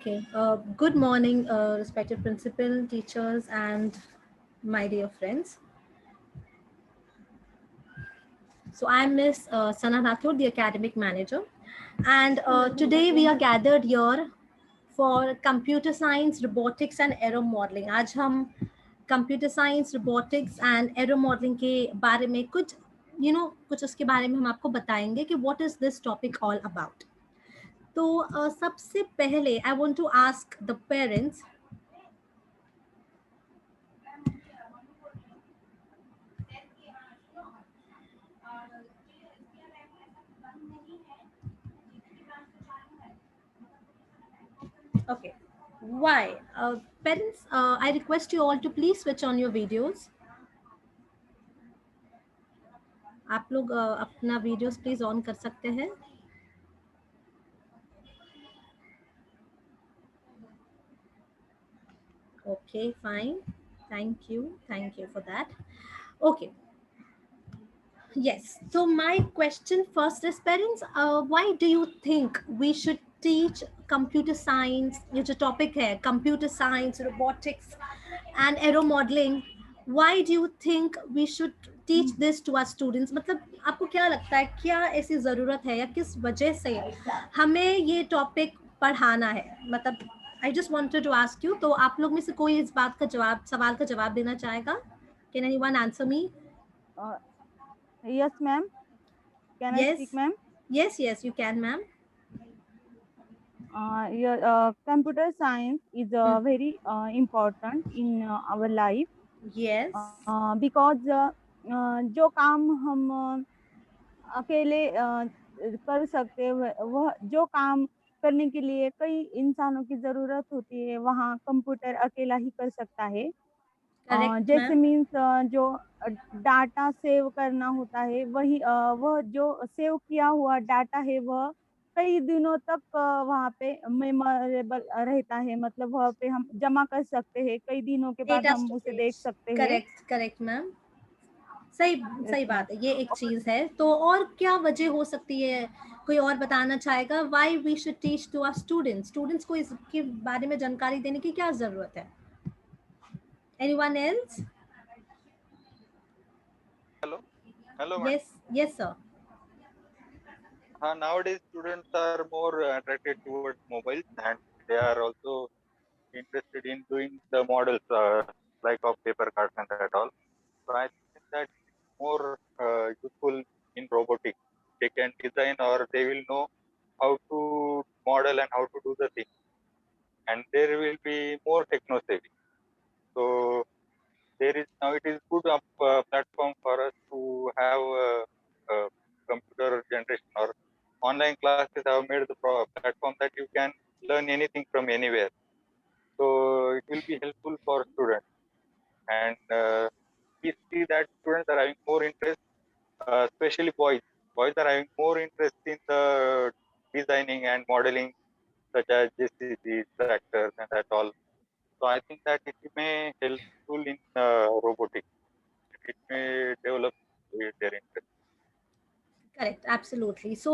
Okay. Good morning, respected principal, teachers, and my dear friends. So I'm Miss Sana Rathod, the academic manager, and today we are gathered here for computer science, robotics, and aero modeling. आज हम computer science, robotics, and aero modeling के बारे में कुछ उसके बारे में हम आपको बताएंगे कि what is this topic all about. तो सबसे पहले I want to ask the parents. Okay. Why? Parents, I request you all to please switch on your videos. आप लोग अपना वीडियोस प्लीज ऑन कर सकते हैं. Okay, fine. Thank you for that. Okay. Yes. So my question first is, parents, why do you think we should teach computer science? ये जो topic है, computer science, robotics, and aero modeling. Why do you think we should teach this to our students? मतलब आपको क्या लगता है, क्या ऐसी ज़रूरत है या किस वजह से हमें ये टॉपिक पढ़ाना है? मतलब I just wanted to ask you. तो आप लोग में से कोई इस बात का सवाल का जवाब देना चाहेगा? Can anyone answer me? Uh, yes, ma'am. Can I speak, Yes. ma'am? Yes, you can, ma'am. Computer science is Hmm. very important in our life Yes. because जो काम हम अकेले कर सकते हैं वह जो काम करने के लिए कई इंसानों की जरूरत होती है वहाँ कंप्यूटर अकेला ही कर सकता है। Correct, जैसे ma'am. मीन्स जो डाटा सेव करना होता है वह जो सेव किया हुआ डाटा है वह कई दिनों तक वहाँ पे मेमोरेबल रहता है, मतलब वहाँ पे हम जमा कर सकते हैं, कई दिनों के बाद Data हम उसे देख storage. सकते हैं। Correct, ma'am. सही यस सही मैम। बात है, ये एक चीज है। तो और क्या वजह हो सकती है? कोई और बताना चाहेगा? Why we should teach to our students को इसके बारे में जानकारी देने की क्या जरूरत है? Anyone else? Hello, hello, madam. Yes sir. Nowadays, students are more attracted towards mobiles, and they are also interested in doing the models like of paper cards and that all. So I think that more useful in robotics. They can design or they will know how to model and how to do the thing, and there will be more techno savvy. So there is now it is good platform for us to have computer generation or online classes have made the platform that you can learn anything from anywhere. So it will be helpful for students, and we see that students are having more interest, especially boys. Boys are having more interest in the designing and modeling, such as JCBs, tractors, and that all. So I think that it may helpful in robotics. It may develop their interest. Correct, absolutely. So,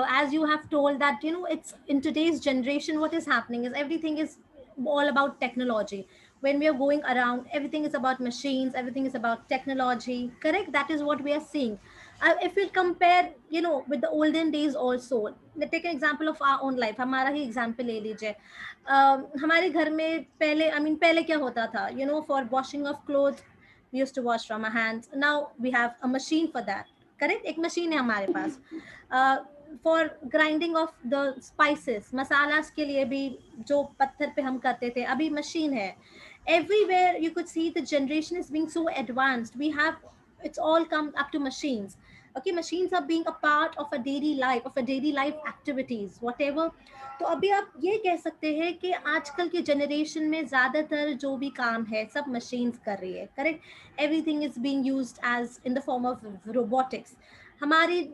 as you have told that, it's in today's generation, what is happening is everything is all about technology. When we are going around, everything is about machines, everything is about technology. Correct? That is what we are seeing. If we compare, with the olden days also, let's take an example of our own life. हमारा ही example ले लीजिए. हमारे घर में पहले, पहले क्या होता था? For washing of clothes, we used to wash from our hands. Now we have a machine for that. Correct, एक मशीन है हमारे पास. For grinding of the spices, masalas के लिए भी जो पत्थर पे हम करते थे, अभी मशीन है. Everywhere you could see the generation is being so advanced. We have, it's all come up to machines. Okay, machines are being a part of a daily life, of a daily life activities, whatever. तो अभी आप ये कह सकते हैं कि आजकल के जनरेशन में ज़्यादातर जो भी काम है सब मशीन्स कर रही है. Correct, everything is being used as in the form of robotics. हमारी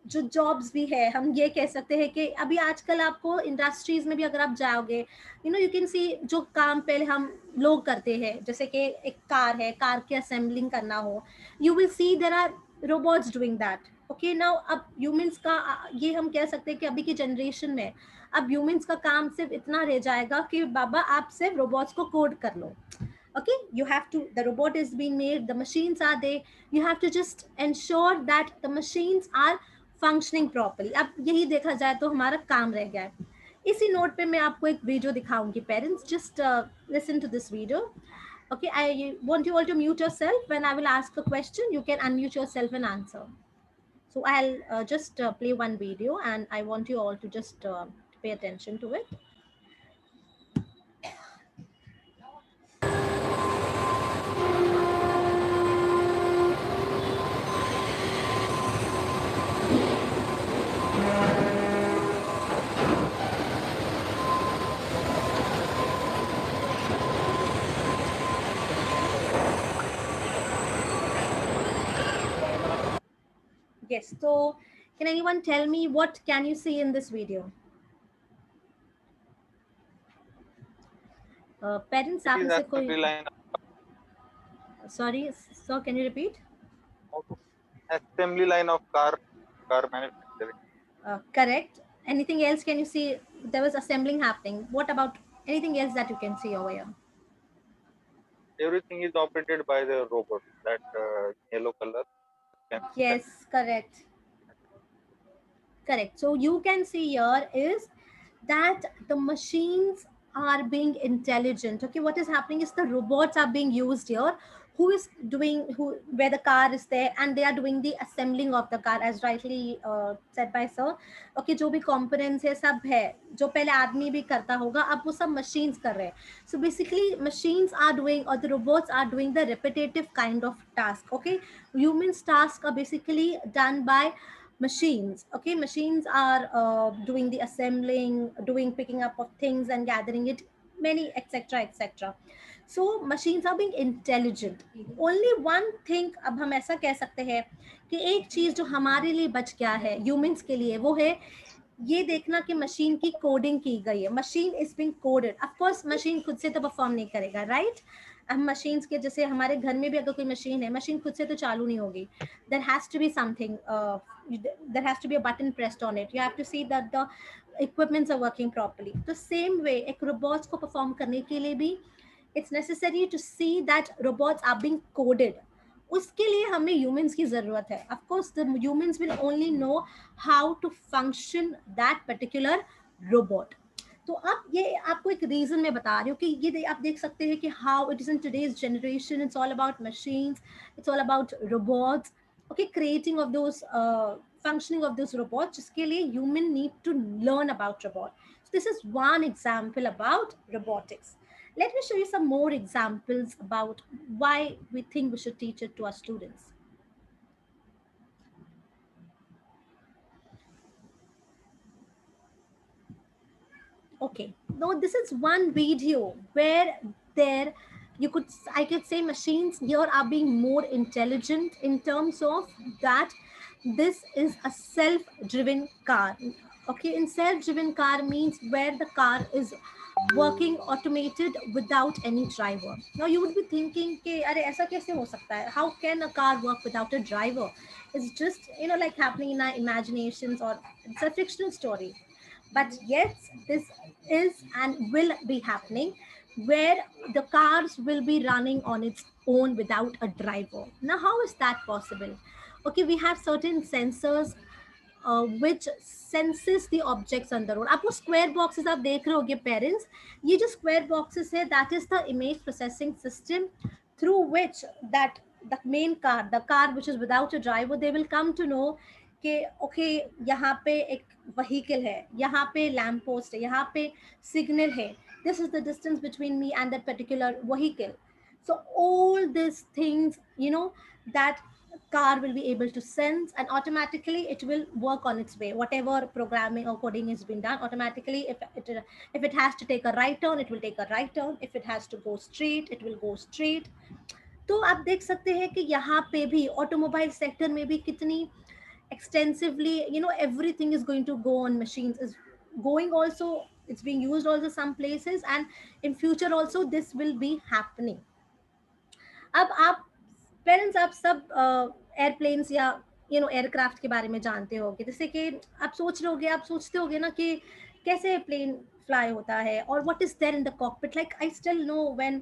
जो जॉब्स भी है, हम ये कह सकते हैं कि अभी आजकल आपको इंडस्ट्रीज में भी अगर आप जाओगे, यू कैन सी जो काम पहले हम लोग करते हैं, जैसे कि एक कार है, कार की असेंबलिंग करना हो, you will see there are robots doing that. Okay, now अब ह्यूमंस का ये हम कह सकते हैं कि अभी की जनरेशन में अब ह्यूमंस का काम सिर्फ इतना रह जाएगा कि बाबा आप सिर्फ रोबोट्स को कोड कर लो. Okay, you have to, the robot is being made, the machines are there, you have to just ensure that the machines are functioning properly. अब यही देखा जाए तो हमारा काम रह गया है. इसी नोट पे मैं आपको एक वीडियो दिखाऊंगी. Parents, just listen to this video. Okay, I want you all to mute yourself. When I will ask a question, you can unmute yourself and answer. So I'll just play one video, and I want you all to just pay attention to it. Yes, so can anyone tell me what can you see in this video? Parents, It आप is में से कोई, assembly line sorry sir, can you repeat? of car manufacturing. Correct. Anything else can you see? There was assembling happening. What about anything else that you can see over here? Everything is operated by the robot. That yellow color. Can Yes, correct. Correct. So you can see here is that the machines are being intelligent. Okay, what is happening is the robots are being used here. Who is doing, who, where the car is there, and they are doing the assembling of the car, as rightly said by sir. Okay, जो भी components है सब है, जो पहले आदमी भी करता होगा, अब वो सब machines कर रहे हैं. So basically machines are doing, or the robots are doing the repetitive kind of task. Okay, humans task are basically done by machines. Okay, machines are doing the assembling, doing picking up of things and gathering it, many etc etc. So machines are being intelligent. Only one thing अब हम ऐसा कह सकते हैं कि एक चीज जो हमारे लिए बच गया है ह्यूमंस के लिए, वो है ये देखना कि मशीन की कोडिंग की गई है. Machine is being coded. Of course machine खुद से तो परफॉर्म नहीं करेगा, राइट? हम मशीन्स के, जैसे हमारे घर में भी अगर कोई मशीन है, मशीन खुद से तो चालू नहीं होगी. There has to be something, there has to be a button pressed on it. You have to see that the equipments are working properly. तो सेम वे एक रोबोट्स को परफॉर्म करने के लिए भी it's necessary to see that robots are being coded. उसके लिए हमें humans की जरूरत है. Of course the humans will only know how to function that particular robot. तो अब ये आपको एक रीजन मैं बता रही हूँ कि ये आप देख सकते हैं कि how it is in today's generation. It's all about machines, it's all about robots. Okay, creating of those functioning of those robots, जिसके लिए human need to learn about robot. So this is one example about robotics. Let me show you some more examples about why we think we should teach it to our students. Okay, now this is one video where there you could, I could say machines here are being more intelligent in terms of that this is a self-driven car. Okay, in self-driven car means where the car is working automated without any driver. Now you would be thinking कि अरे ऐसा कैसे हो सकता है? How can a car work without a driver? It's just, you know, like happening in our imaginations, or it's a fictional story. But yes, this is and will be happening, where the cars will be running on its own without a driver. Now how is that possible? Okay, we have certain sensors which senses the objects on the road. आप वो square boxes आप देख रहे होगे parents, ये जो square boxes है, that is the image processing system through which that the main car, the car which is without a driver, they will come to know कि ओके यहाँ पे एक व्हीकल है, यहाँ पे लैम्प पोस्ट है, यहाँ पे सिग्नल है, this is the distance between me and that particular vehicle. So all these things, you know, that car will be able to sense, and automatically it will work on its way. Whatever programming or coding has been done, automatically if it has to take a right turn, it will take a right turn. If it has to go straight, it will go straight. तो आप देख सकते हैं कि यहाँ पे भी automobile sector में भी कितनी extensively, you know, everything is going to go on machines, is going also, it's being used also some places, and in future also this will be happening. अब आप पेरेंट्स, आप सब एयरप्लेन्स या you know aircraft के बारे में जानते होगे. जैसे कि आप सोच रहे होगे, आप सोचते होगे ना कि कैसे प्लेन फ्लाई होता है, और what is there in the cockpit. Like I still know when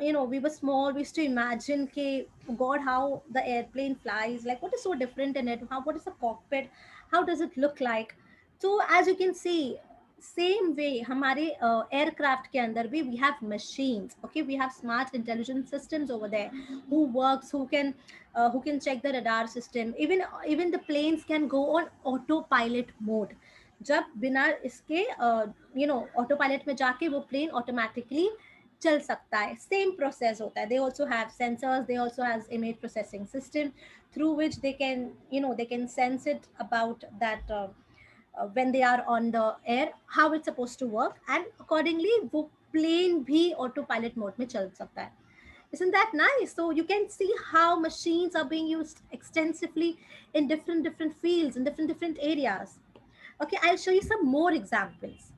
we were small, we used to imagine ke god how the airplane flies, like what is so different in it, how, what is the cockpit, how does it look like. So as you can see, same way हमारे aircraft के अंदर भी we have machines. Okay, we have smart intelligent systems over there who works, who can check the radar system. Even the planes can go on autopilot mode. जब बिना इसके auto pilot में जाके वो प्लेन ऑटोमेटिकली चल सकता है, same process होता है. They also have sensors, they also have image processing system through which they can sense it about that when they are on the air, how it's supposed to work, and accordingly वो plane भी autopilot mode में चल सकता है. Isn't that nice? So you can see how machines are being used extensively in different fields, in different areas. Okay, I'll show you some more examples.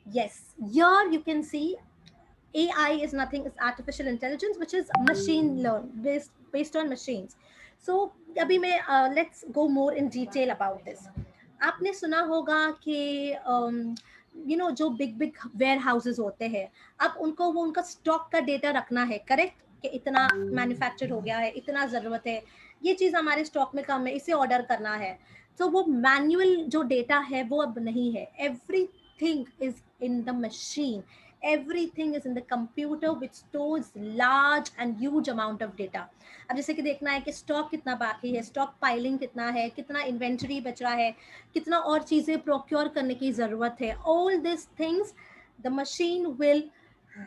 Yes, here you can see AI is nothing, it's artificial intelligence, which is machine learn based on machines. So अभी मैं let's go more in detail about this. आपने सुना होगा कि जो big where houses होते हैं, अब उनको वो उनका स्टॉक का डेटा रखना है, करेक्ट, कि इतना मैन्युफैक्चर हो गया है, इतना ज़रूरत है, ये चीज़ हमारे स्टॉक में कम है, इसे ऑर्डर करना है. तो वो मैनुअल जो डेटा है वो अब नहीं है. Everything is in the machine, everything is in the computer which stores large and huge amount of data. अब जैसे कि देखना है कि स्टॉक कितना बाकी है, स्टॉक पाइलिंग कितना है, कितना इन्वेंटरी बच रहा है, कितना और चीज़ें प्रोक्योर करने की ज़रूरत है. All this things the machine will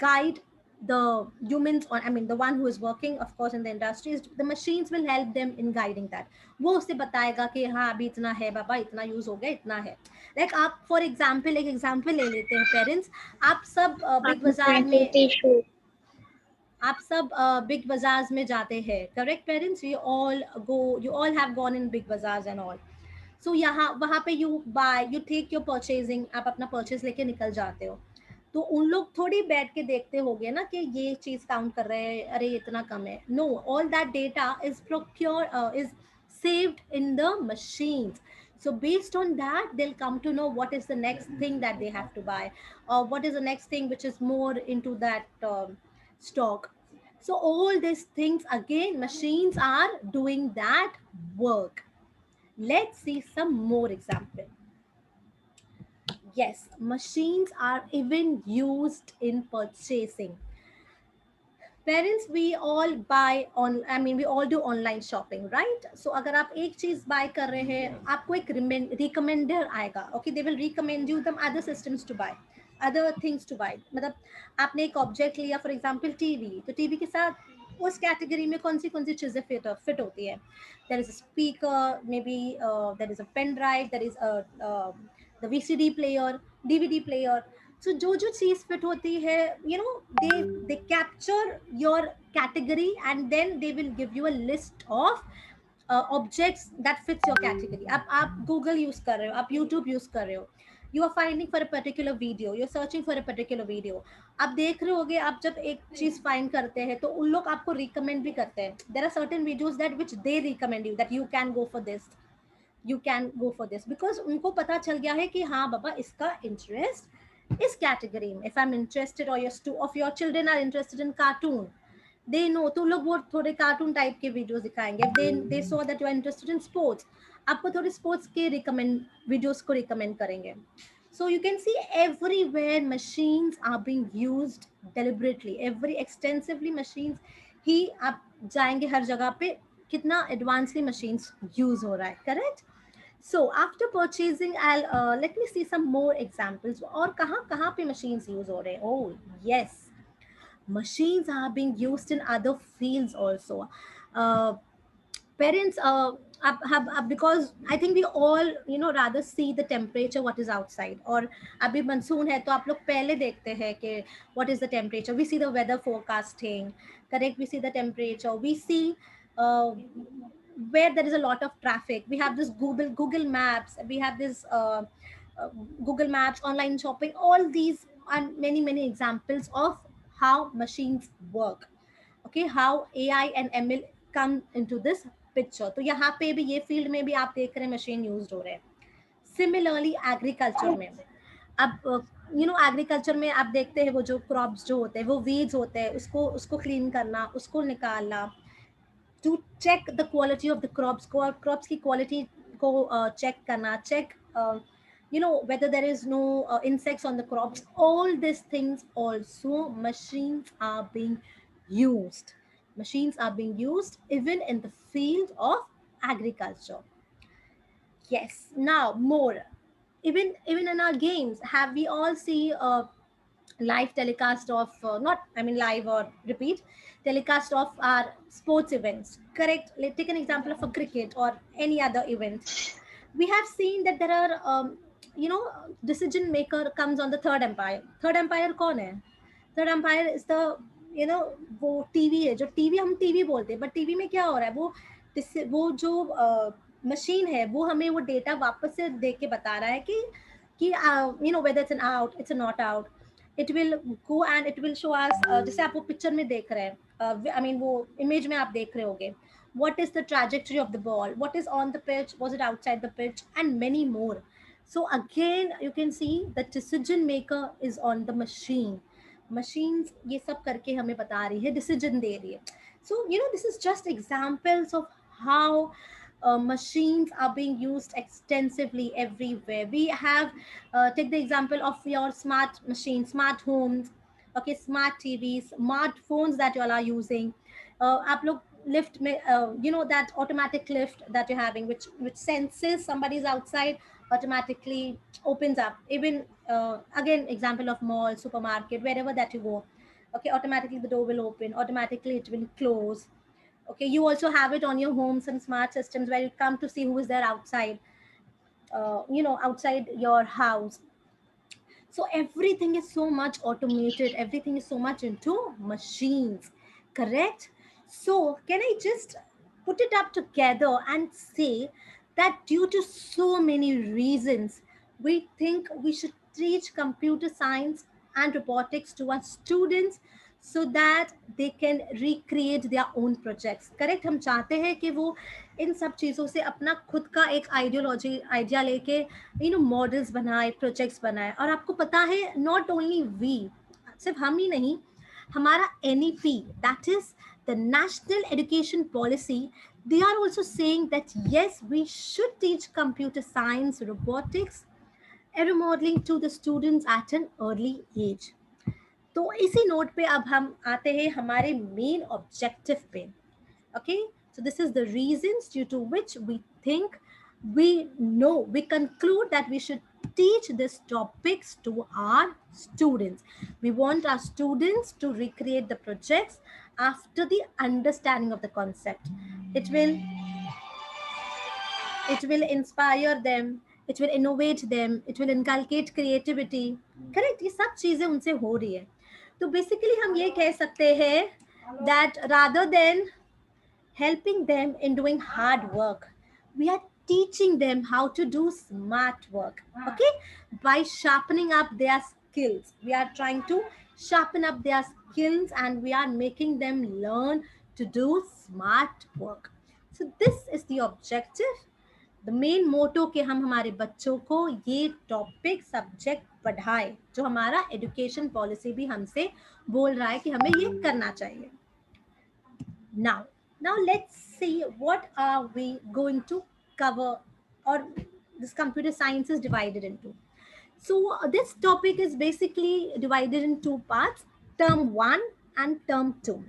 guide the humans on, I mean the one who is working of course in the industries. The machines will help them in guiding that. वो उसे बताएगा कि हाँ अभी इतना है बाबा, इतना यूज हो गया, इतना है. लाइक आप फॉर एग्जाम्पल एक एग्जाम्पल ले लेते हैं पेरेंट्स. आप सब बिग बाजार में, आप सब बिग बाजार्स में जाते हैं, correct parents? You all have gone in big bazaars and all. So यहाँ वहाँ पे you buy, you take your purchasing, आप अपना परचेज लेके निकल जाते हो. तो उन लोग थोड़ी बैठ के देखते होंगे ना कि ये चीज काउंट कर रहे हैं, अरे इतना कम है. No, all that data is procure, is saved in the machines. So based on that, they'll come to know what is the next thing that they have to buy, or what is the next thing which is more into that stock. So all these things, again, machines are doing that work. Let's see some more example. Yes, machines are even used in purchasing. Parents, we all buy on, I mean we all do online shopping, right? So अगर आप एक चीज buy कर रहे हैं, आपको एक recommender आएगा. Okay, they will recommend you some other systems to buy, other things to buy. मतलब आपने एक ऑब्जेक्ट लिया, फॉर एग्जाम्पल टीवी, तो टीवी के साथ उस कैटेगरी में कौन सी चीजें फिट होती है. There is a speaker, may be there is a pen drive, there is the VCD player, DVD player. So जो चीज फिट होती है, they capture your category and then they will give you a list of objects that fits your category. आप Google use कर रहे हो, आप YouTube use कर रहे हो, you are finding for a particular video, you're searching for a particular video. आप देख रहे होगे, आप जब एक चीज फाइंड करते हैं तो उन लोग आपको रिकमेंड भी करते हैं. there are certain videos that which they recommend you that you can go for this, you can go for this, because उनको पता चल गया है कि हाँ बाबा इसका इंटरेस्ट इस कैटेगरी में. इफ आई एम इंटरेस्टेड और your children are interested in cartoon, they know, तो लोग वो थोड़े कार्टून टाइप के वीडियोस दिखाएंगे. they saw that you are interested in sports, आपको थोड़े स्पोर्ट्स के रिकमेंड वीडियोस को रिकमेंड करेंगे. So you can see everywhere machines are being used deliberately, every extensively machines ही आप जाएंगे हर जगह पे कितना एडवांसली machines यूज हो रहा है, correct? So after purchasing, I'll let me see some more examples. और कहाँ पे machines use हो रहे हैं? Oh yes, machines are being used in other fields also. Parents because I think we all rather see the temperature what is outside. और अभी monsoon है तो आप लोग पहले देखते हैं कि what is the temperature. We see the weather forecasting, correct? We see the temperature, we see where there is a lot of traffic. We have this Google Maps, we have this Google Maps, online shopping, all these and many examples of how machines work. Okay, how AI and ML come into this picture. तो यहाँ पे भी ये field में भी आप देख रहे हैं मशीन यूज हो रहे हैं. सिमिलरली एग्रीकल्चर में, अब एग्रीकल्चर में आप देखते हैं वो जो क्रॉप्स जो होते हैं वो वीड्स होते हैं, उसको उसको क्लीन करना, उसको निकालना, to check the quality of the crops को, क्रॉप्स की क्वालिटी को चेक करना, check whether there is no insects on the crops. All these things also machines are being used. Machines are being used even in the field of agriculture. Yes, now more. Even in our games, have we all see live telecast of not I mean live or repeat telecast of our sports events? Correct. Let's take an example of a cricket or any other event. We have seen that there are you know decision maker comes on the third umpire. Third umpire कौन है? Third umpire is the वो TV है, जो TV हम TV बोलते हैं, but TV में क्या हो रहा है, वो जो मशीन है वो हमें वो डेटा वापस से दे के बता रहा है कि whether it's an out, it's a not out. It will go and it will show us जैसे आप वो पिक्चर में देख रहे हैं, I mean वो इमेज में आप देख रहे होगे, what is the trajectory of the ball, what is on the pitch, was it outside the pitch, and many more. So again you can see the decision maker is on the machine. Machines ये सब करके हमें बता रही है, decision दे रही है. So this is just examples of how machines are being used extensively everywhere. We have take the example of your smart machines, smart homes, okay, smart TVs, smartphones that you all are using. आप लोग lift में that automatic lift that you're having, which senses somebody's outside, automatically opens up. Even again example of mall, supermarket, wherever that you go, okay, automatically the door will open, automatically it will close. Okay, you also have it on your home, some smart systems where you come to see who is there outside, outside your house. So everything is so much automated, everything is so much into machines, correct? So can I just put it up together and say that due to so many reasons, we think we should teach computer science and robotics to our students so that they can recreate their own projects. Correct? हम चाहते हैं कि वो इन सब चीज़ों से अपना खुद का एक आइडिया लेके मॉडल्स बनाए, प्रोजेक्ट्स बनाए. और आपको पता है, नॉट ओनली वी, सिर्फ हम ही नहीं, हमारा NEP, that is the National Education Policy, they are also saying that yes, we should teach computer science, robotics, aero modeling to the students at an early age. तो इसी note पे अब हम आते हैं हमारे मेन ऑब्जेक्टिव पे. Okay, so this is the reasons due to which we think, we conclude that we should teach these topics to our students. We want our students to recreate the projects after the understanding of the concept. It will inspire them, it will innovate them, it will inculcate creativity. Correct? ये सब चीजें उनसे हो रही है. तो basically हम ये कह सकते हैं that rather than helping them in doing hard work, we are teaching them how to do smart work. Okay, by sharpening up their skills, we are trying to sharpen up their skills and we are making them learn to do smart work. So this is the objective, the main motto, कि हम हमारे बच्चों को ये topic subject पढ़ाए जो हमारा education policy भी हमसे बोल रहा है कि हमें ये करना चाहिए. Now let's see what are we going to cover, or this computer science is divided into. So this topic is basically divided in two parts, term 1 and term 2.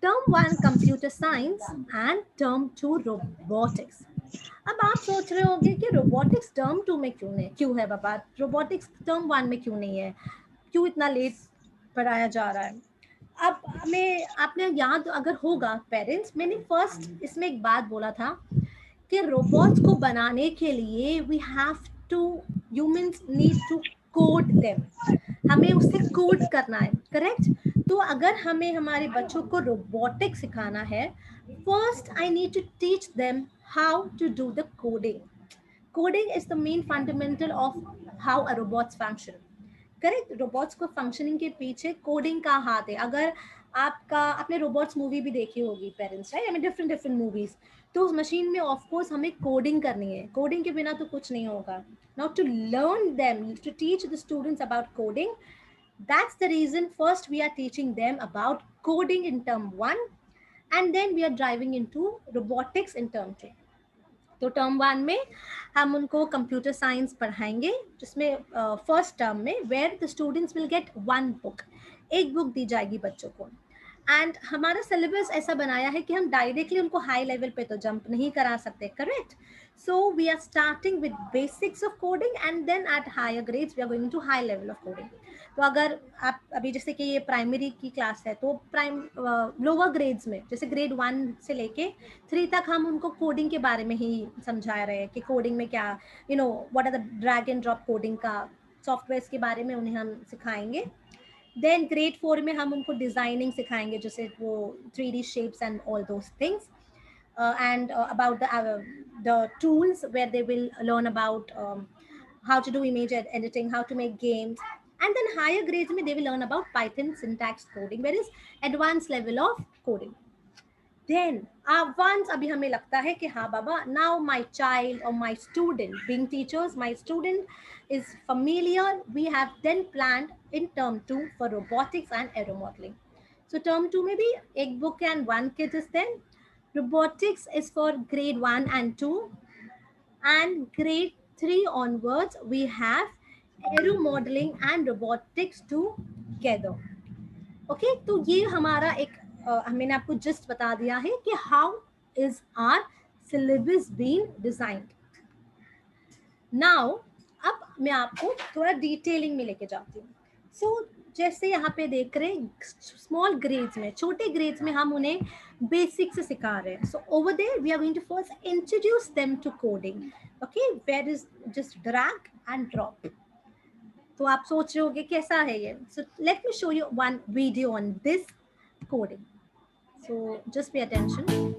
Term 1 computer science and term 2 robotics. अब आप सोच रहे होंगे कि robotics term 2 में क्यों है बाबा, robotics term 1 में क्यों नहीं है, क्यों इतना लेट पढ़ाया जा रहा है. अब मैं आपने याद अगर होगा पेरेंट्स, मैंने फर्स्ट इसमें एक बात बोला था कि रोबोट्स को बनाने के लिए we have to, humans need to code them, हमें उससे कोड करना है. करेक्ट? तो अगर हमें हमारे बच्चों को रोबोटिक्स सिखाना है, first I need to teach them how to do the coding. Coding is the main fundamental of how a robots function. Correct? Robots को फंक्शनिंग के पीछे कोडिंग का हाथ है. अगर आपने रोबोट्स मूवी भी देखी होगी parents, right? I mean different different movies. तो उस मशीन में ऑफ कोर्स हमें कोडिंग करनी है, कोडिंग के बिना तो कुछ नहीं होगा। Now to learn them, to teach the students about coding, that's the reason first we are teaching them about coding in term 1, and then we are driving into robotics in term 2. तो term 1 में हम उनको computer science पढ़ाएंगे, जिसमें first term में where the students will get one book, एक book दी जाएगी बच्चों को। एंड हमारा सिलेबस ऐसा बनाया है कि हम डायरेक्टली उनको हाई लेवल पे तो जंप नहीं करा सकते, correct? So we are starting with basics of coding and then at higher grades we are going to high level of coding. तो अगर आप अभी जैसे कि ये प्राइमरी की क्लास है, तो लोअर ग्रेड्स में जैसे ग्रेड 1 से लेके 3 तक हम उनको कोडिंग के बारे में ही समझा रहे हैं कि कोडिंग में क्या, what are the drag and drop coding का सॉफ्टवेयर के बारे में उन्हें हम सिखाएंगे। देन ग्रेड 4 में हम उनको डिजाइनिंग सिखाएंगे, जैसे वो 3D shapes and all those things, and about the tools where they will learn about how to do image editing, how to make games. And then higher grades mein they will learn about Python syntax coding, where is advanced level of coding. Then once abhi hame lagta hai कि हाँ बाबा, now my child or my student, being teachers, my student is familiar, we have then planned in term 2 for robotics and aero modeling. So term 2 में भी एक book and one kit is there. Robotics is for grade 1 and 2, and grade 3 onwards we have aero modeling and robotics together. Okay, तो ये हमारा एक मैंने आपको just बता दिया है कि how is our syllabus being designed. Now अब मैं आपको थोड़ा डिटेलिंग में लेके जाती हूँ। सो जैसे यहाँ पे देख रहे हैं, स्मॉल ग्रेड्स में, छोटे ग्रेड्स में हम उन्हें बेसिक से सिखा रहे हैं। So over there we are going to first introduce them to coding. Okay, where is just drag and drop. तो आप सोच रहे होंगे कैसा है ये। So let me show you one video on this coding. So just pay attention.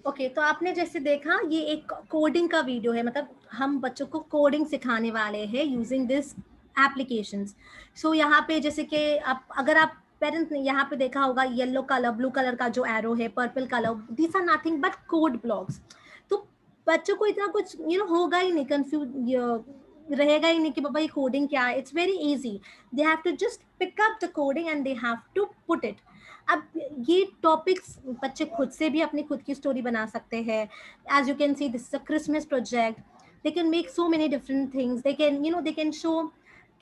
Okay, तो आपने जैसे देखा ये एक कोडिंग का वीडियो है, मतलब हम बच्चों को कोडिंग सिखाने वाले हैं यूजिंग दिस एप्लीकेशंस। सो यहाँ पे जैसे कि अगर आप पेरेंट्स ने यहाँ पे देखा होगा, येलो कलर, ब्लू कलर का जो एरो है, purple colour, these are nothing but code blocks. तो बच्चों को इतना कुछ होगा ही नहीं, कंफ्यूज रहेगा ही नहीं कि बाबा ये कोडिंग क्या है। It's very easy, they have to just pick up the coding and they have to put it. अब ये टॉपिक्स बच्चे खुद से भी अपनी खुद की स्टोरी बना सकते हैं। As you can see, this is a Christmas project. They can make so many different things. They can show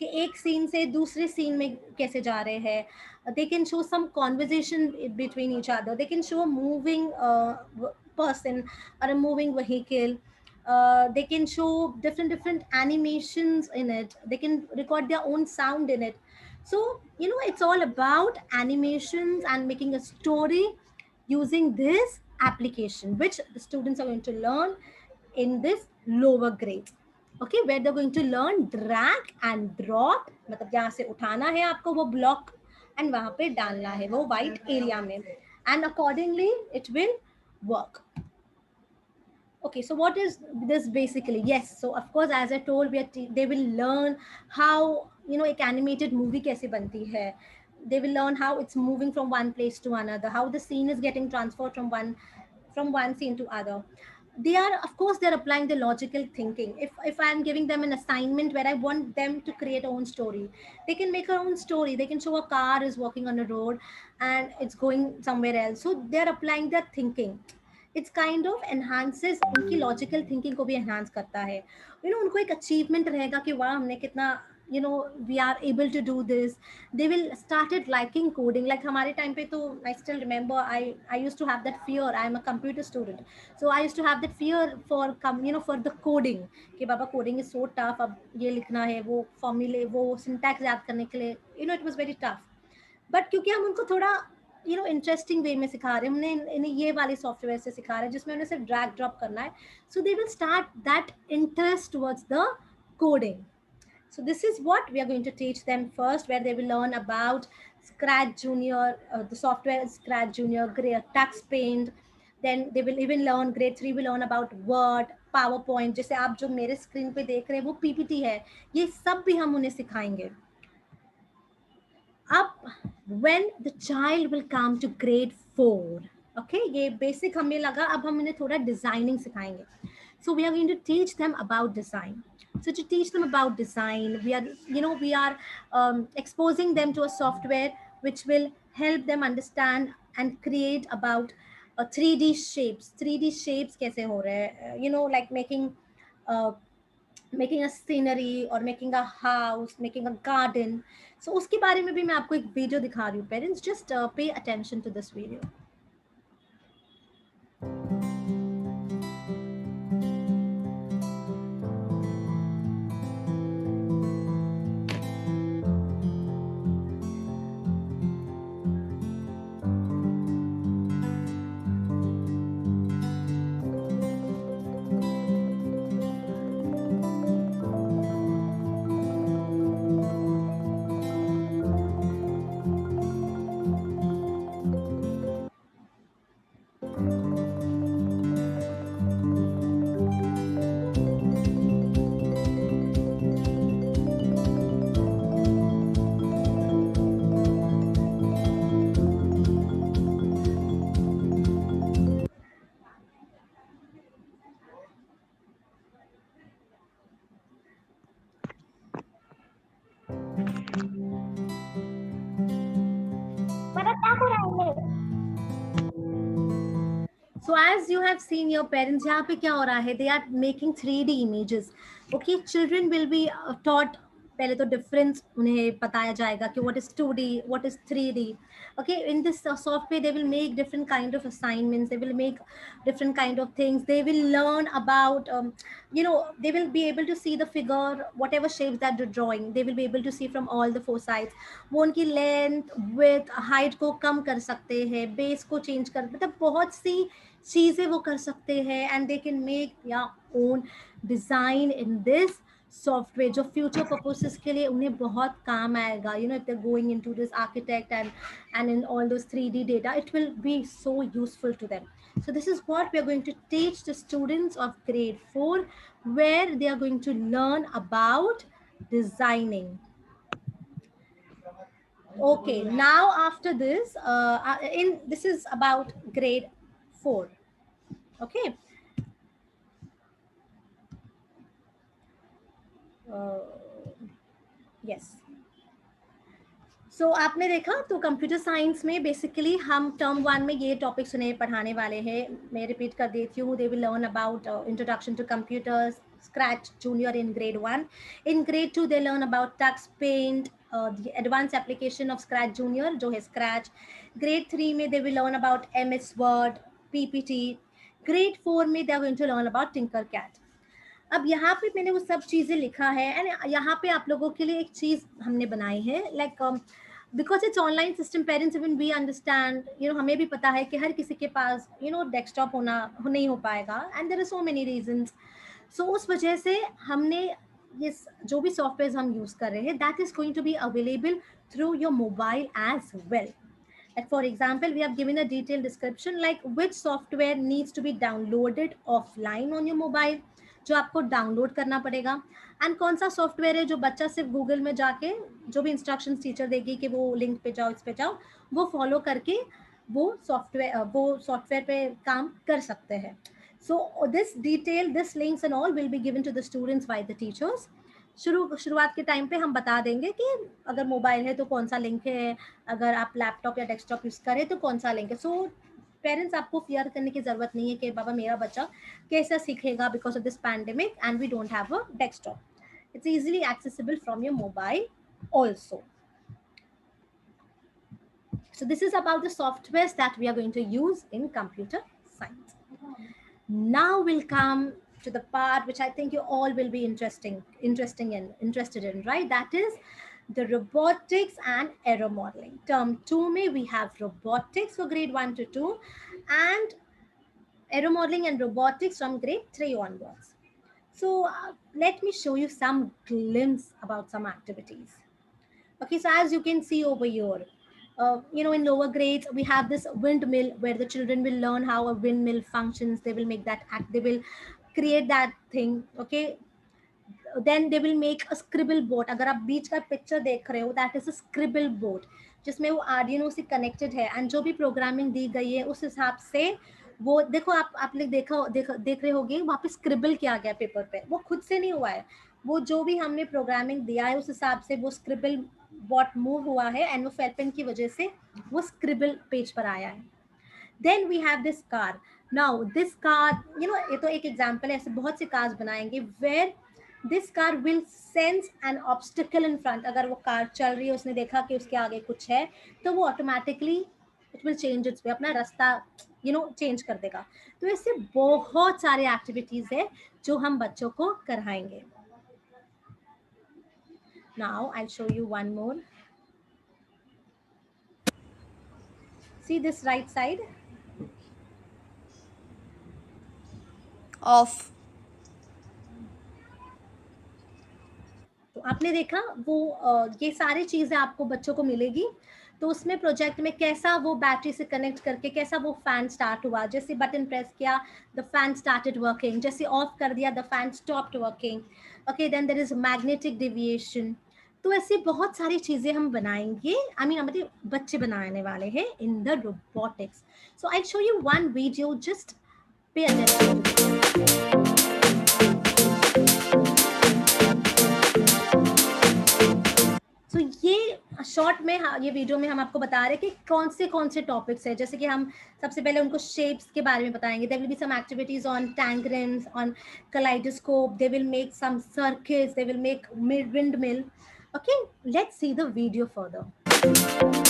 कि एक सीन से दूसरे सीन में कैसे जा रहे हैं। They can show some conversation between each other. They can show moving person or a moving vehicle. They can show different animations in it. They can record their own sound in it. So it's all about animations and making a story using this application, which the students are going to learn in this lower grades. Okay, where they're going to learn drag and drop, मतलब यहाँ से उठाना है आपको वो block and वहाँ पे डालना है वो white area में, and accordingly it will work. Okay, so what is this basically? Yes, so of course, as I told, they will learn how एक animated movie कैसे बनती है, they will learn how it's moving from one place to another, how the scene is getting transferred from one scene to other. They are, of course, they're applying the logical thinking. If I'm giving them an assignment where I want them to create their own story, they can make their own story. They can show a car is walking on a road and it's going somewhere else, so they're applying their thinking. It's kind of enhances, उनकी logical thinking को भी enhance करता है। उनको एक achievement रहेगा कि वाह हमने कितना we are able to do this. They will started liking coding. Like हमारे टाइम पे तो I still remember, I used to have that fear. I am a computer student, so I used to have that fear for for the coding, कि बाबा coding is so tough, अब ये लिखना है, वो फॉर्मूले, वो सिंटैक्स याद करने के लिए, it was very tough. But क्योंकि हम उनको थोड़ा इंटरेस्टिंग वे में सिखा रहे हैं, हमने इन्हें ये वाले सॉफ्टवेयर से सिखा रहे हैं जिसमें उन्हें सिर्फ ड्रैग ड्रॉप करना है, so they will start that interest towards the coding. So this is what we are going to teach them first, where they will learn about Scratch Junior, the software Scratch Junior, Tux Paint. Then they will even learn, grade 3 will learn about Word, PowerPoint. जैसे आप जो मेरे screen पे देख रहे हैं वो PPT है, ये सब भी हम उन्हें सिखाएंगे. Up when the child will come to grade 4, okay, ये basic हमें लगा. अब हम इन्हें थोड़ा designing सिखाएंगे. So we are going to teach them about design. So to teach them about design, we are exposing them to a software which will help them understand and create about 3D shapes. 3D shapes कैसे हो रहे हैं, like making a scenery or making a house, making a garden. So उसके बारे में भी मैं आपको एक वीडियो दिखा रही हूँ. Parents, just pay attention to this video. So as you have seen your parents, यहाँ पे क्या हो रहा है? They are making 3D images. Okay, children will be taught, पहले तो difference उन्हें बताया जाएगा कि what is 2D, what is 3D. Okay, in this software they will make different kind of assignments. They will make different kind of things. They will learn about, they will be able to see the figure, whatever shapes that they're drawing. They will be able to see from all the 4 sides. वो उनकी length, width, height को कम कर सकते हैं, base को change कर, मतलब बहुत सी चीजें वो कर सकते हैं. And they can make your own design in this software, जो फ्यूचर पर्पसेस के लिए उन्हें बहुत काम आएगा. If they going into this architect and in all those 3D data, it will be so useful to them. So this is what we are going to teach the students of grade 4, where they are going to learn about designing. Okay, now after this, this is about grade 4. Okay. Yes. So आपने देखा तो computer science में basically हम term 1 में ये topics उन्हें पढ़ाने वाले हैं. मैं रिपीट कर देती हूँ. They will learn about introduction to computers, Scratch Junior in grade 1. In grade 2 they learn about Tux Paint, the advanced application of Scratch Junior जो है Scratch. Grade 3 में they will learn about MS Word, PPT. Grade 4 में they are going to learn about Tinkercad. अब यहाँ पे मैंने वो सब चीज़ें लिखा है एंड यहाँ पे आप लोगों के लिए एक चीज़ हमने बनाई है. Like because it's online system, parents even we understand, हमें भी पता है कि हर किसी के पास डेस्कटॉप होना नहीं हो पाएगा and there are so many reasons. So उस वजह से हमने ये जो भी सॉफ्टवेयर हम यूज़ कर रहे हैं, that is going to be available through your mobile as well. Like for example, we have given a detailed description like which software needs to be downloaded offline on your mobile. जो आपको download करना पड़ेगा, and कौन सा software है जो बच्चा सिर्फ गूगल में जाके जो भी इंस्ट्रक्शंस टीचर देगी कि वो लिंक पे जाओ, इस पे जाओ, वो फॉलो करके वो सॉफ्टवेयर पे काम कर सकते हैं. So this links and all will be given to the students by the teachers. शुरुआत के टाइम पे हम बता देंगे कि अगर मोबाइल है तो कौन सा लिंक है, अगर आप लैपटॉप या डेस्कटॉप यूज़ करें तो कौन सा लिंक है. सो पेरेंट्स आपको फियर करने की ज़रूरत नहीं है कि बाबा मेरा बच्चा कैसा सीखेगा because of this pandemic and we don't have a desktop. It's easily accessible from your mobile also. So this is about the softwares that we are going to use in computer science. Now we'll come to the part which I think you all will be interested in, right? That is the robotics and error modeling. Term 2 में we have robotics for grade 1 to 2 and error modeling and robotics from grade 3 onwards. So let me show you some glimpse about some activities. Okay, so as you can see over here, in lower grades, we have this windmill where the children will learn how a windmill functions. They will make that act, they will create that thing. Okay, then they will make a scribble board. अगर आप बीच का picture देख रहे हो, that is a scribble board जिसमें वो Arduino से connected है एंड जो भी प्रोग्रामिंग दी गई है उस हिसाब से वो देखो आप लोग देख रहे होंगे वहाँ पे स्क्रिबल किया गया पेपर पे. वो खुद से नहीं हुआ है, वो जो भी हमने प्रोग्रामिंग दिया है उस हिसाब से वो स्क्रिबल बॉट मूव हुआ है एंड वो फेल की वजह से वो स्क्रिबल पेज पर आया है. Then we have this car. Now this car, ये तो एक एग्जाम्पल है, ऐसे बहुत से कार्स बनाएंगे where this car will sense an obstacle in front. अगर वो कार चल रही है, उसने देखा कि उसके आगे कुछ है, तो वो automatically it will change its way, अपना रास्ता चेंज कर देगा. तो ऐसे बहुत सारे एक्टिविटीज है जो हम बच्चों को कराएंगे. Now I show you one more. See this right side? Off. तो आपने देखा वो ये सारी चीजें आपको बच्चों को मिलेगी. तो उसमें प्रोजेक्ट में कैसा वो बैटरी से कनेक्ट करके कैसा वो फैन स्टार्ट हुआ, जैसे बटन प्रेस किया द फैन स्टार्टेड वर्किंग, जैसे ऑफ कर दिया the fan stopped working. Okay, then there is magnetic deviation. तो ऐसी बहुत सारी चीजें हम बनाएंगे. आई मीन हमारे बच्चे बनाने वाले हैं in the robotics. So I show you one video, just pay attention. तो ये शॉर्ट में, ये वीडियो में हम आपको बता रहे हैं कि कौन से टॉपिक्स है. जैसे कि हम सबसे पहले उनको शेप्स के बारे में बताएंगे. There will be some activities on tangrams, on kaleidoscope. They will make some circuits, they will make windmill. Okay, let's see the video further.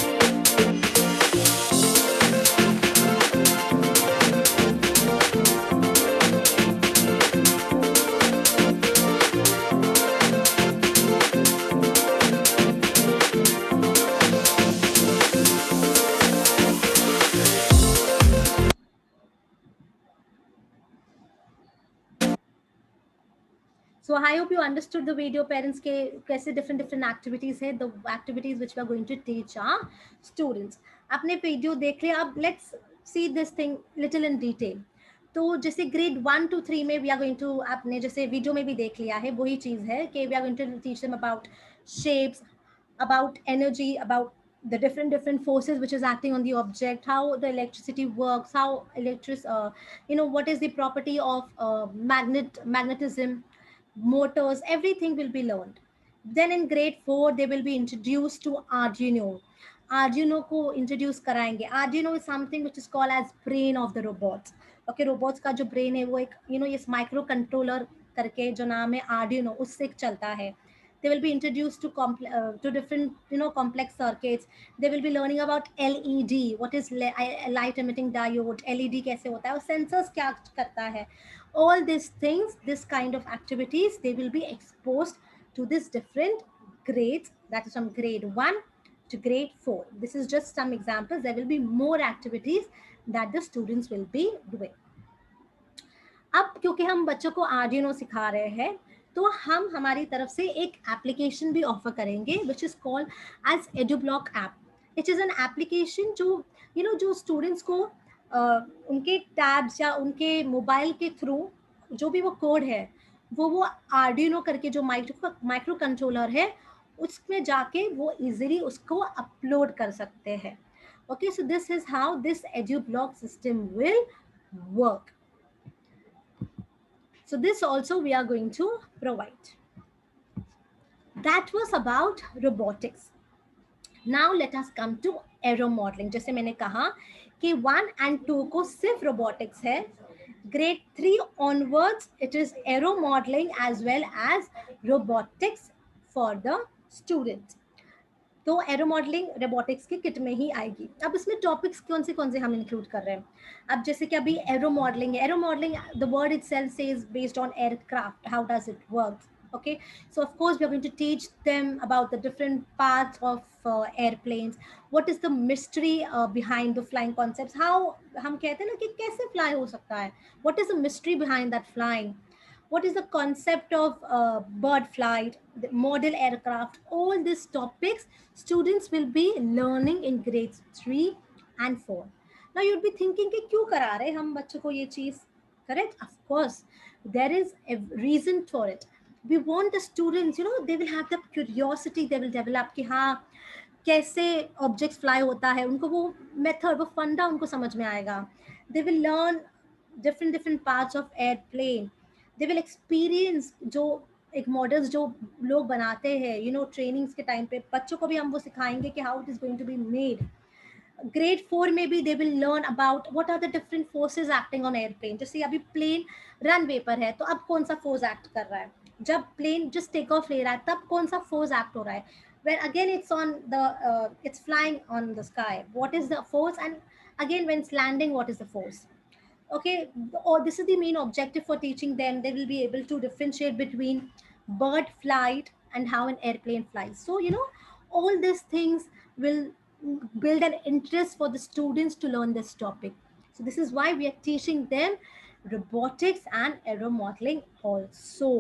So I hope you understood the video, parents, के कैसे different activities है, the activities which we are going to teach our students. आपने video देख लिया, अब let's see this thing little in detail. तो जैसे grade 1 to 3 में we are going to, आपने जैसे वीडियो में भी देख लिया है, वही चीज़ है कि we are going to teach them about shapes, about energy, about the different forces which is acting on the object, how the electricity works, how what is the property of magnetism, motors, everything will be learned. Then in grade 4 they will be introduced to Arduino. Arduino को introduce कराएंगे. Arduino is something which is called as brain of the robots. Okay, robots का जो brain है वो एक इस micro controller करके जो नाम है Arduino, उससे चलता है. They will be introduced to different complex circuits. They will be learning about LED, what is light emitting diode, LED कैसे होता है, और sensors क्या करता है. All these things, this kind of activities, they will be exposed to this different grades, that is from grade 1 to grade 4. This is just some examples. There will be more activities that the students will be doing. अब क्योंकि हम बच्चों को Arduino सिखा रहे हैं, तो हम हमारी तरफ से एक एप्लीकेशन भी ऑफर करेंगे which is called as Edublock app. It is an application जो जो स्टूडेंट्स को उनके टैब्स या उनके मोबाइल के थ्रू जो भी वो कोड है वो आर्डिनो करके जो माइक्रो कंट्रोलर है उसमें जाके वो इजीली उसको अपलोड कर सकते हैं. Okay, so this is how this EduBlock system will work. So this also we are going to provide. That was about robotics. Now let us come to aero modelling. जैसे मैंने कहा कि 1 and 2 को सिर्फ robotics है. Grade 3 onwards it is aero modelling as well as robotics for the students. तो aero modelling robotics की kit में ही आएगी. अब इसमें टॉपिक्स कौन से हम इंक्लूड कर रहे हैं. अब जैसे कि अभी एरो मॉडलिंग है. Aero modelling the word itself says based on aircraft. How does it work. Okay, so of course we are going to teach them about the different parts of airplanes. What is the mystery behind the flying concepts. How हम कहते हैं ना कि कैसे fly हो सकता है. What is the mystery behind that flying. What is the concept of bird flight, the model aircraft. All these topics students will be learning in grades 3 and 4. Now you'd be thinking कि क्यों करा रहे हम बच्चों को ये चीज. Correct, of course there is a reason for it. We want the students, you know, they will have the curiosity, they will develop कि हाँ कैसे ऑब्जेक्ट्स फ्लाई होता है. उनको वो मेथड, वो फंडा उनको समझ में आएगा. They will learn different parts of airplane. They will experience जो एक मॉडल्स जो लोग बनाते हैं, यू नो, ट्रेनिंग्स के टाइम पे बच्चों को भी हम वो सिखाएंगे कि how it is going to be made. Grade 4 में भी they will learn about what are the different forces acting on airplane. जैसे अभी प्लेन रनवे पर है तो अब कौन सा फोर्स एक्ट कर रहा है. जब प्लेन जस्ट टेक ऑफ ले रहा है तब कौन सा फोर्स एक्ट हो रहा है. when again it's on the it's flying on the sky, what is the force, and again when it's landing, what is the force. Okay, or this is the main objective for teaching them. They will be able to differentiate between bird flight and how an airplane flies. So you know, all these things will build an interest for the students to learn this topic. So this is why we are teaching them robotics and aero modeling also.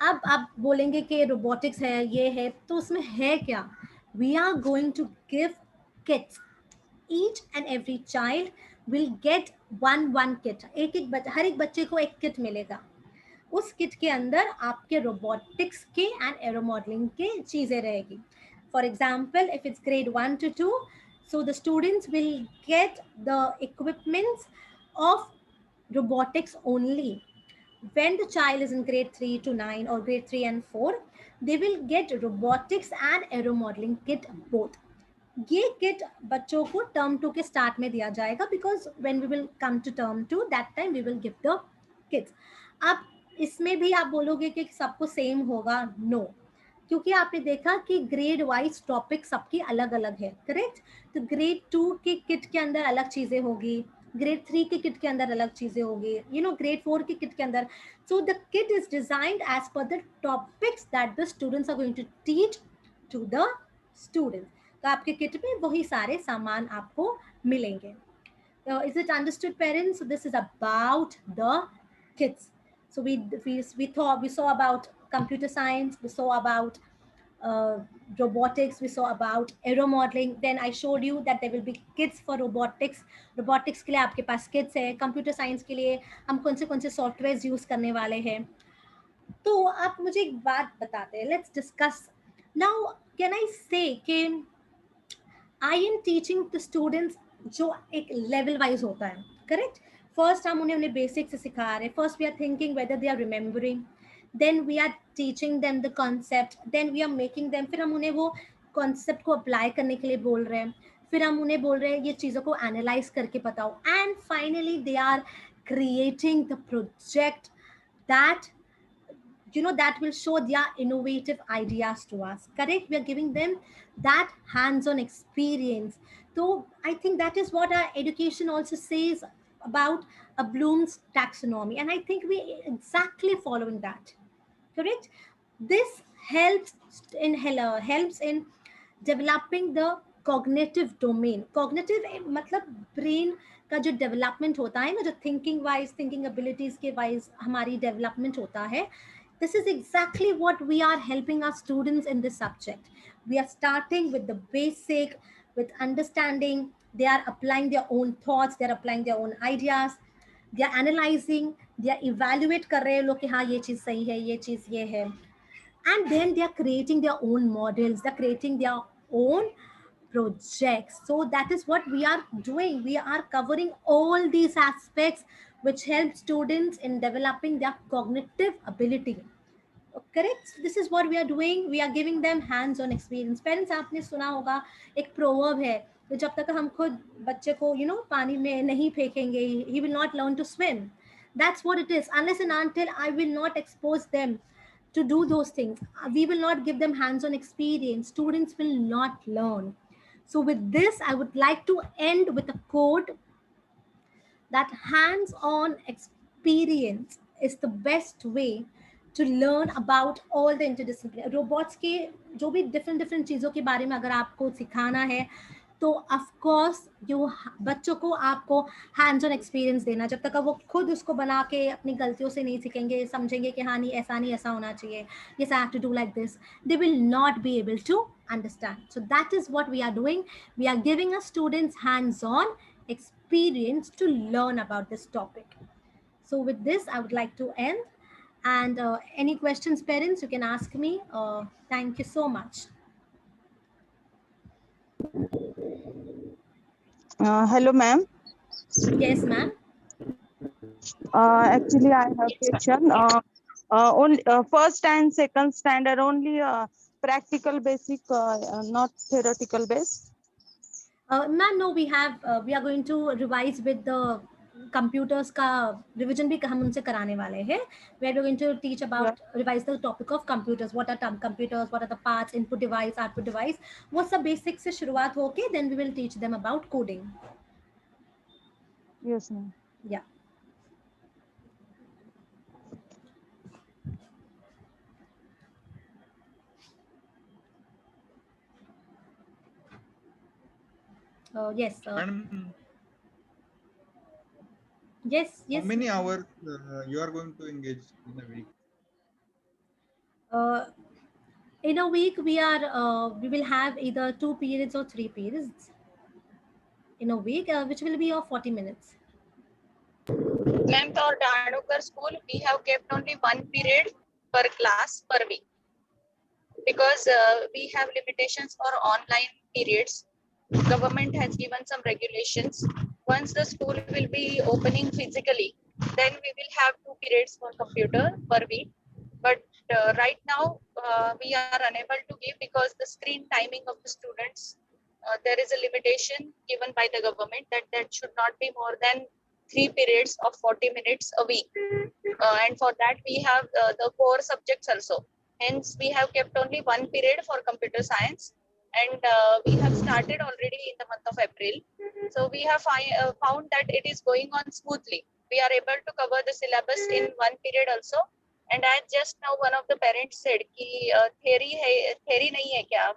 अब आप बोलेंगे कि robotics है, ये है, तो उसमें है क्या. We are going to give kits. Each and every child will get one kit. हर एक बच्चे को एक किट मिलेगा. उस किट के अंदर आपके रोबोटिक्स के एंड एरो मॉडलिंग के चीज़ें रहेगी. For example if it's grade 1 to 2, so the students will get the equipments of robotics only. When the child is in grade 3 to 9 or grade 3 and 4, they will get robotics and aero modeling kit both. ये kit बच्चों को term 2 के start में दिया जाएगा, because when we will come to term 2 that time we will give the kits. अब इसमें भी आप बोलोगे कि सबको सेम होगा. नो, क्योंकि आपने देखा कि ग्रेड वाइज टॉपिक सबकी अलग अलग है. करेक्ट. तो ग्रेड 2 के किट के अंदर अलग चीजें होगी, ग्रेड 3 के किट के अंदर अलग चीजें होगी, यू नो, ग्रेड 4 के किट के अंदर. So the kit is designed as per the topics that the students are going to teach to the students. तो आपके किट में वही सारे सामान आपको मिलेंगे. Is it understood, parents? So this is about the kids. So we saw about computer science, we saw about robotics, we saw about aero modeling. Then I showed you that there will be kits for robotics. Robotics के लिए आपके पास kits है. Computer science के लिए हम कौन से software use करने वाले हैं. तो आप मुझे एक बात बताते हैं. Let's discuss now. Can I say कि I am teaching the students जो एक लेवल वाइज होता है. करेक्ट. फर्स्ट हम उन्हें बेसिक से सिखा रहे हैं. First we are thinking whether they are remembering, then we are teaching them the concept, then we are making them, फिर हम उन्हें वो कॉन्सेप्ट को अप्लाई करने के लिए बोल रहे हैं, फिर हम उन्हें बोल रहे हैं ये चीज़ों को एनालाइज करके बताओ, and finally they are creating the project that, you know, that will show their innovative ideas to us. Correct. We are giving them that hands-on experience. So I think that is what our education also says about a Bloom's taxonomy, and I think we exactly following that. Correct. This helps in developing the cognitive domain. Cognitive मतलब brain का जो development होता है ना, जो thinking wise, thinking abilities के wise हमारी development होता है. This is exactly what we are helping our students in this subject. We are starting with the basic, with understanding. They are applying their own thoughts, they are applying their own ideas. They are analysing, they are evaluate कर रहे हैं लोग कि हाँ ये चीज़ सही है, ये चीज़ ये है, and then they are creating their own models, they're creating their own projects. So that is what we are doing. We are covering all these aspects which help students in developing their cognitive ability. Correct. So this is what we are doing. We are giving them hands on experience. Parents, आपने सुना होगा एक proverb है कि जब तक हम खुद बच्चे को पानी में नहीं फेंकेंगे, he will not learn to swim. That's what it is. Unless and until I will not expose them to do those things, we will not give them hands on experience, students will not learn. So with this I would like to end with a quote that hands on experience is the best way to learn about all the interdisciplinary robots के जो भी different different चीज़ों के बारे में अगर आपको सिखाना है तो ऑफ कोर्स जो बच्चों को आपको हैंड्स ऑन एक्सपीरियंस देना, जब तक वो खुद उसको बना के अपनी गलतियों से नहीं सीखेंगे, समझेंगे कि हाँ नहीं ऐसा होना चाहिए, yes I have to do like this, they will not be able to understand. So that is what we are doing. We are giving our students hands on experience to learn about this topic. So with this I would like to end, and any questions parents you can ask me. Thank you so much. Hello, ma'am. Yes ma'am. Actually, I have question. Only first and second standard only practical basic, not theoretical base. Ma'am, no, we are going to revise with the computers का revision भी हम उनसे कराने वाले हैं, where we are going to teach Yeah. about revise the topic of computers, what are computers, what are the parts, input device, output device, वो सब basic से शुरुआत होके then we will teach them about coding. Yes, ma'am. Yeah. Yes. Madam, Yes. how Yes. many hours you are going to engage in a week? Uh, in a week we will have either 2 periods or 3 periods in a week, which will be of 40 minutes. Ma'am, for Danukar school, we have kept only 1 period per class per week because we have limitations for online periods. Government has given some regulations. Once the school will be opening physically, then we will have 2 periods for computer per week. But right now, we are unable to give because the screen timing of the students, there is a limitation given by the government that should not be more than 3 periods of 40 minutes a week. And for that, we have the core subjects also. Hence, we have kept only 1 period for computer science. And we have started already in the month of April. So we have found that it is going on smoothly. We are able to cover the syllabus in 1 period also. And as just now one of the parents said कि theory नहीं है क्या?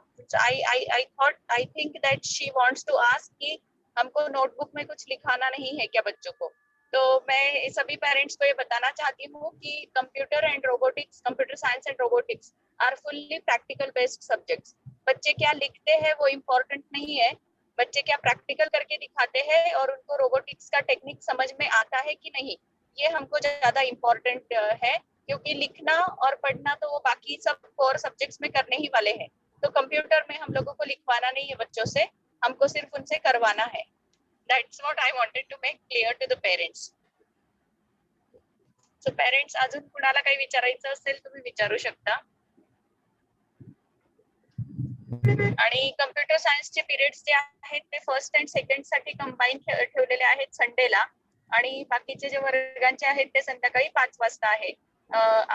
I think that she wants to ask कि हमको notebook में कुछ लिखाना नहीं है क्या बच्चों को? तो मैं सभी पेरेंट्स को ये बताना चाहती हूँ कि computer and robotics, computer science and robotics are fully practical based subjects. बच्चे क्या लिखते हैं वो इम्पोर्टेंट नहीं है, बच्चे क्या प्रैक्टिकल करके दिखाते हैं और उनको रोबोटिक्स का टेक्निक समझ में आता है कि नहीं, ये हमको ज्यादा इम्पोर्टेंट है. क्योंकि लिखना और पढ़ना तो वो बाकी सब कोर सब्जेक्ट्स में करने ही वाले हैं. तो कंप्यूटर में हम लोगों को लिखवाना नहीं है बच्चों से, हमको सिर्फ उनसे करवाना है. That's what I wanted to make clear to the parents. So parents, अजून कुणाला काही विचारायचं असेल तुम्ही विचारू शकता. आणि कम्प्युटर सायन्सचे पिरियड्स जे आहेत ते फर्स्ट अँड सेकंड साठी कंबाईन ठेवलेले आहेत संडेला, आणि बाकीचे जे वर्गांचे आहेत ते संध्याकाळी 5 वाजता आहे.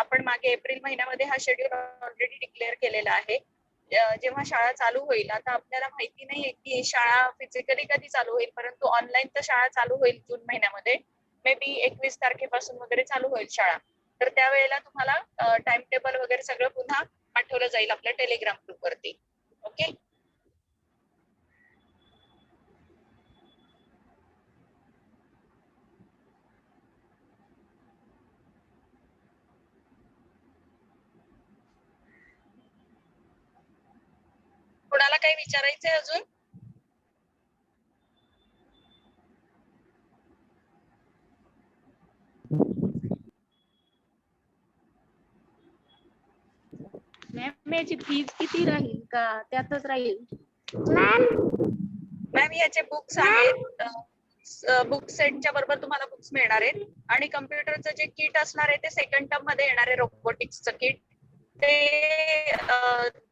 आपण मागे एप्रिल महिन्यामध्ये हा शेड्यूल ऑलरेडी डिक्लेअर केलेला आहे. जेव्हा शाळा चालू होईल, आता आपल्याला माहिती नाहीये की शाळा फिजिकली कधी चालू होईल, परंतु ऑनलाईन तर शाळा चालू होईल जून महिन्यामध्ये. मे बी 21 तारखेपासून वगैरे चालू होईल शाळा. तर त्यावेळेला तुम्हाला टाइम टेबल वगैरे सगळं पुन्हा पाठवलं जाईल आपल्या टेलिग्राम ग्रुप वरती. ओके. कुणाला काही विचारायचंय अजून? याची फीज किती राहील का त्यातच राहील? मॅम याचे बुक्स आहेत, बुक सेटच्या बरोबर तुम्हाला बुक्स मिळणार आहेत आणि कम्प्युटरचं जे किट असणार आहे ते सेकंड टर्म मध्ये येणार आहे, रोबोटिक्सचं किट. ते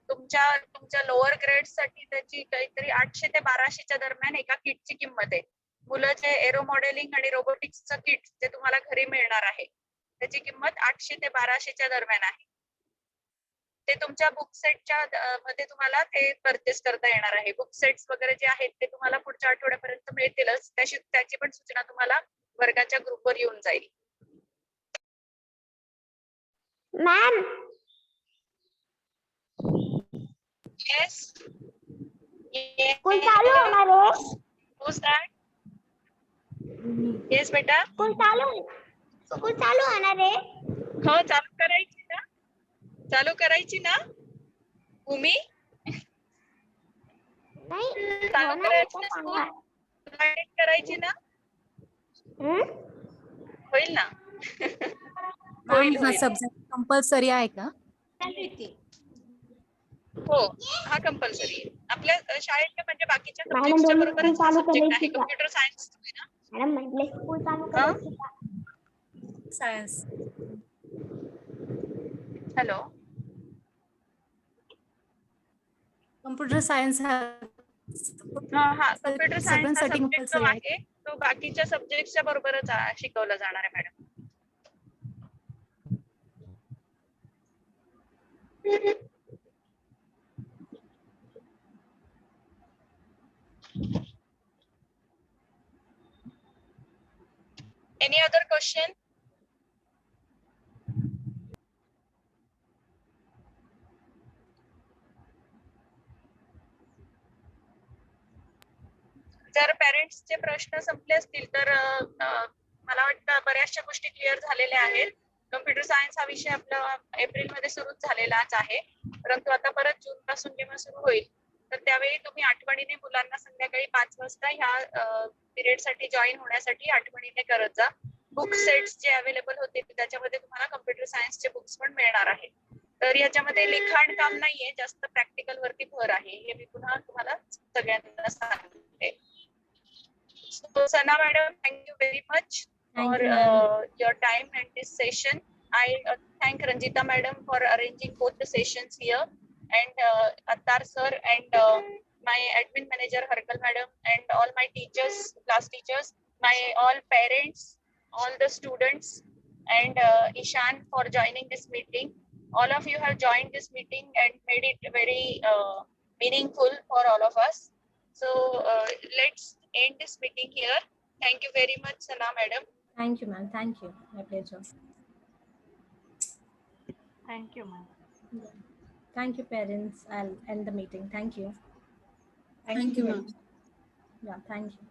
तुमच्या लोअर ग्रेड साठी त्याची काहीतरी 800 ते 1200च्या दरम्यान एका किटची किंमत आहे. मुलं जे एरो मॉडेलिंग आणि रोबोटिक्सचं किट जे तुम्हाला घरी मिळणार आहे त्याची किंमत 800 ते 1200च्या दरम्यान आहे. ते तुमच्या बुक सेटच्या मध्ये तुम्हाला ते परचेस करता येणार आहे. बुक सेट्स वगैरे जे आहेत ते तुम्हाला पुढच्या आठवड्यापर्यंत मिळतीलच. त्याची पण सूचना तुम्हाला वर्गाच्या ग्रुपवर येऊन जाईल. मॅम येस स्कूल चालू होणार आहे. येस बेटा, स्कूल चालू होणार आहे. हो चालू करायची ना, चालू करायची ना भूमी? नाही चालू होणार आहे करायची का ना स्कूल? सांगा. attend करायची ना? होईल ना? होईल, हा होईल. सब्जेक्ट कंपल्सरी आहे का? हो, हा कंपल्सरी आहे. आपल्या शाळेतल्या म्हणजे बाकीच्या मॅडम सब्जेक्टच्या बोलले बरोबरच स्कूल हा चालू सब्जेक्ट आहे. करायची का? कम्प्युटर सायन्स तुम्ही ना? मॅडम म्हटले स्कूल चालू करायची का? सायन्स. हॅलो, कम्प्युटर सायन्स हा हा कम्प्युटर सायन्स हा सगळ्यांसाठी सब्जेक्ट जो कंपल्सरी आहे. आहे तो बाकीच्या सब्जेक्टच्या बरोबरच शिकवला जाणार आहे मॅडम. Any other question? जर पेरेंट्सचे प्रश्न संपले असतील तर मला वाटतं बऱ्याचशा गोष्टी क्लिअर झालेल्या आहेत. कम्प्युटर सायन्स हा विषय आपला एप्रिलमध्ये सुरूच झालेलाच आहे, परंतु आता परत जून पासून जेव्हा सुरू होईल तर त्यावेळी तुम्ही आठवणीने मुलांना संध्याकाळी 5 वाजता ह्या पिरियड साठी जॉईन होण्यासाठी आठवणीने करत जा. बुक सेट्स जे अवेलेबल होते त्याच्यामध्ये तुम्हाला कम्प्युटर सायन्सचे बुक्स पण मिळणार आहेत. तर याच्यामध्ये लिखाण काम नाहीये, जास्त प्रॅक्टिकल वरती भर आहे, हे मी पुन्हा तुम्हाला सगळ्यांना सांगते. So Sana madam, thank you very much Thank for you, ma'am. your time and this session. I thank Ranjita madam for arranging both the sessions here, and Attar sir and my admin manager Harkal madam and all my teachers, class teachers, my all parents, all the students, and Ishan for joining this meeting. All of you have joined this meeting and made it very meaningful for all of us. So let's end this meeting here. Thank you very much, Sana madam. Thank you, ma'am. Thank you. My pleasure. Thank you ma'am. Thank you, parents. I'll end the meeting. Thank you. Thank you, ma'am. Yeah, thank you.